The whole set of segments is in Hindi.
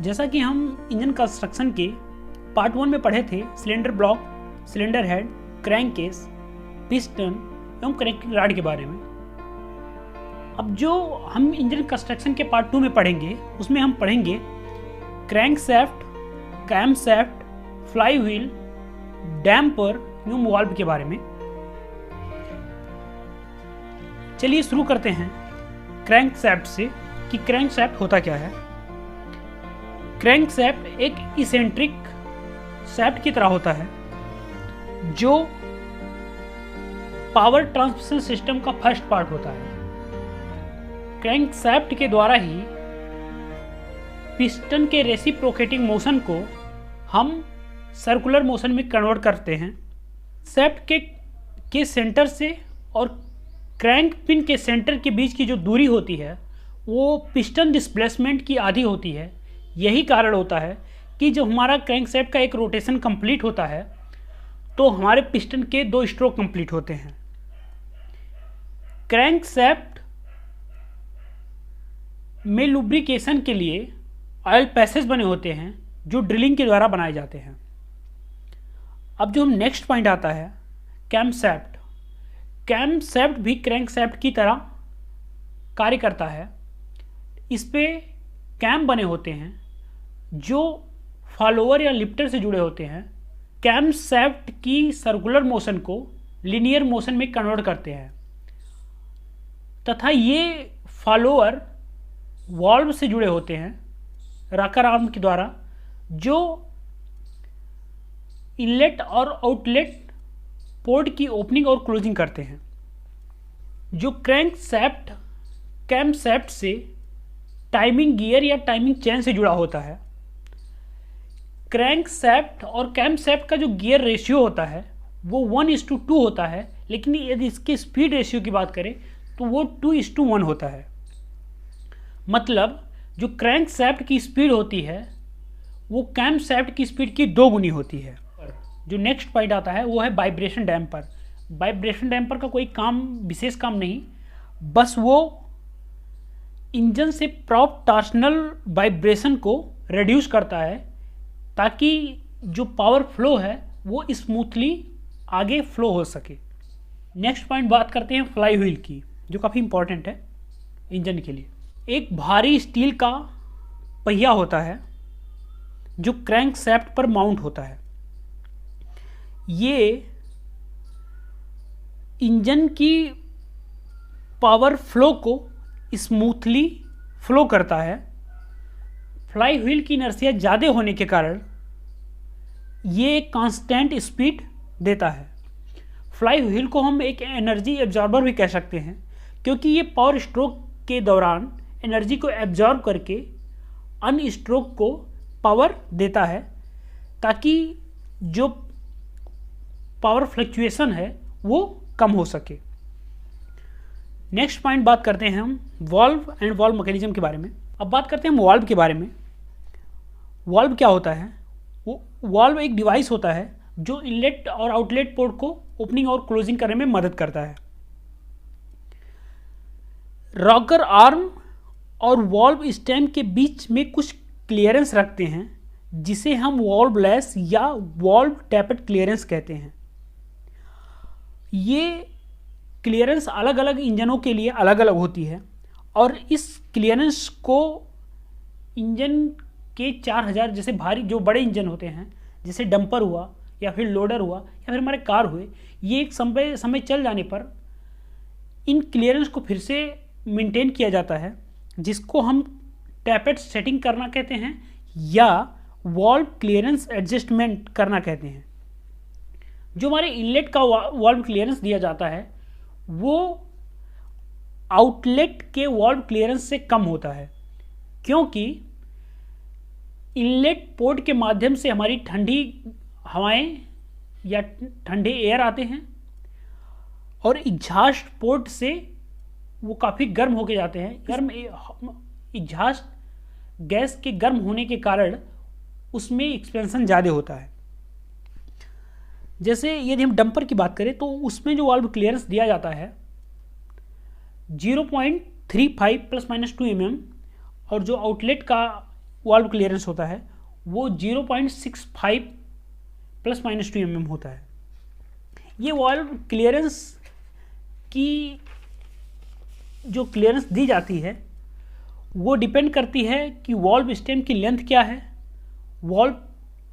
जैसा कि हम इंजन कंस्ट्रक्शन के पार्ट 1 में पढ़े थे, cylinder block, cylinder head, crank case, piston एवं क्रैंकिंग रॉड के बारे में। अब जो हम इंजन कंस्ट्रक्शन के पार्ट 2 में पढ़ेंगे उसमें हम पढ़ेंगे crankshaft, camshaft, flywheel, damper एवं वाल्व के बारे में। चलिए शुरू करते हैं क्रैंक सैफ्ट से कि क्रैंक सैफ्ट होता क्या है। क्रैंक सैफ्ट एक इसेंट्रिक सैफ्ट की तरह होता है जो पावर ट्रांसमिशन सिस्टम का फर्स्ट पार्ट होता है। क्रैंक सैफ्ट के द्वारा ही पिस्टन के रेसिप्रोकेटिंग मोशन को हम सर्कुलर मोशन में कन्वर्ट करते हैं। सैफ्ट के सेंटर से और क्रैंक पिन के सेंटर के बीच की जो दूरी होती है वो पिस्टन डिस्प्लेसमेंट की आधी होती है। यही कारण होता है कि जब हमारा क्रैंक सैफ्ट का एक रोटेशन कंप्लीट होता है तो हमारे पिस्टन के 2 स्ट्रोक कंप्लीट होते हैं। क्रैंक सैफ्ट में लुब्रिकेशन के लिए ऑयल पैसेज बने होते हैं जो ड्रिलिंग के द्वारा बनाए जाते हैं। अब जो हम नेक्स्ट पॉइंट आता है कैम सैफ्ट। कैम सैफ्ट भी क्रैंक सैफ्ट की तरह कार्य करता है। इस पे कैम बने होते हैं जो फॉलोअर या लिफ्टर से जुड़े होते हैं। कैम सैफ्ट की सर्कुलर मोशन को लीनियर मोशन में कन्वर्ट करते हैं तथा ये फॉलोअर वाल्व से जुड़े होते हैं रॉकर आर्म के द्वारा जो इनलेट और आउटलेट पोर्ट की ओपनिंग और क्लोजिंग करते हैं। जो क्रैंक सैफ्ट कैम सैफ्ट से टाइमिंग गियर या टाइमिंग चेन से जुड़ा होता है। क्रैंक सैफ्ट और कैम सैफ्ट का जो गियर रेशियो होता है वो 1:2 होता है, लेकिन यदि इसके स्पीड रेशियो की बात करें तो वो 2:1 होता है। मतलब जो क्रैंक सैफ्ट की स्पीड होती है वो कैम सैफ्ट की स्पीड की 2 गुनी होती है। जो नेक्स्ट पॉइंट आता है वो है वाइब्रेशन डैम्पर। वाइब्रेशन डैम्पर का कोई काम, विशेष काम नहीं, बस वो इंजन से प्रॉप टॉर्सनल वाइब्रेशन को रिड्यूस करता है ताकि जो पावर फ्लो है वो स्मूथली आगे फ्लो हो सके। नेक्स्ट पॉइंट बात करते हैं फ्लाई व्हील की, जो काफ़ी इंपॉर्टेंट है इंजन के लिए। एक भारी स्टील का पहिया होता है जो क्रैंक सैफ्ट पर माउंट होता है। ये इंजन की पावर फ्लो को स्मूथली फ्लो करता है। फ्लाई व्हील की इनर्शिया ज़्यादा होने के कारण ये एक कांस्टेंट स्पीड देता है। फ्लाई व्हील को हम एक एनर्जी एब्जॉर्बर भी कह सकते हैं क्योंकि ये पावर स्ट्रोक के दौरान एनर्जी को एब्जॉर्ब करके अन स्ट्रोक को पावर देता है ताकि जो पावर फ्लक्चुएशन है वो कम हो सके। नेक्स्ट पॉइंट बात करते हैं हम वाल्व एंड वाल्व मैकेनिज्म के बारे में। अब बात करते हैं वाल्व के बारे में। वाल्व क्या होता है? वो वाल्व एक डिवाइस होता है जो इनलेट और आउटलेट पोर्ट को ओपनिंग और क्लोजिंग करने में मदद करता है। रॉकर आर्म और वाल्व स्टेम के बीच में कुछ क्लियरेंस रखते हैं जिसे हम वाल्व लेस या वाल्व टैपेड क्लियरेंस कहते हैं। ये क्लियरेंस अलग अलग इंजनों के लिए अलग अलग होती है और इस क्लियरेंस को इंजन के 4000 जैसे भारी जो बड़े इंजन होते हैं, जैसे डंपर हुआ या फिर लोडर हुआ या फिर हमारे कार हुए, ये एक समय चल जाने पर इन क्लियरेंस को फिर से मेंटेन किया जाता है जिसको हम टैपेड सेटिंग करना कहते हैं या वाल्व क्लियरेंस एडजस्टमेंट करना कहते हैं। जो हमारे इनलेट का वाल्व क्लियरेंस दिया जाता है वो आउटलेट के वाल्व क्लियरेंस से कम होता है क्योंकि इनलेट पोर्ट के माध्यम से हमारी ठंडी हवाएं या ठंडे एयर आते हैं और एग्जॉस्ट पोर्ट से वो काफ़ी गर्म होके जाते हैं। गर्म एग्जॉस्ट गैस के गर्म होने के कारण उसमें एक्सपेंशन ज़्यादा होता है। जैसे यदि हम डंपर की बात करें तो उसमें जो वाल्व क्लियरेंस दिया जाता है 0.35 ± 2 mm और जो आउटलेट का वाल्व क्लियरेंस होता है वो 0.65 ± 2 mm होता है। ये वाल्व क्लियरेंस की जो क्लियरेंस दी जाती है वो डिपेंड करती है कि वाल्व स्टेम की लेंथ क्या है, वाल्व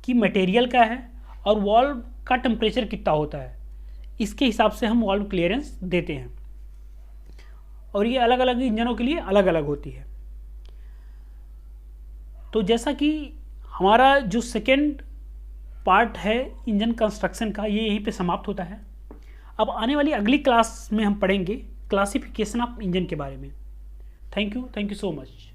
की मटेरियल क्या है और वाल्व का टेम्परेचर कितना होता है। इसके हिसाब से हम वाल्व क्लियरेंस देते हैं और ये अलग अलग इंजनों के लिए अलग अलग होती है। तो जैसा कि हमारा जो सेकेंड पार्ट है इंजन कंस्ट्रक्शन का ये यहीं पे समाप्त होता है। अब आने वाली अगली क्लास में हम पढ़ेंगे क्लासिफिकेशन ऑफ इंजन के बारे में। Thank you so much.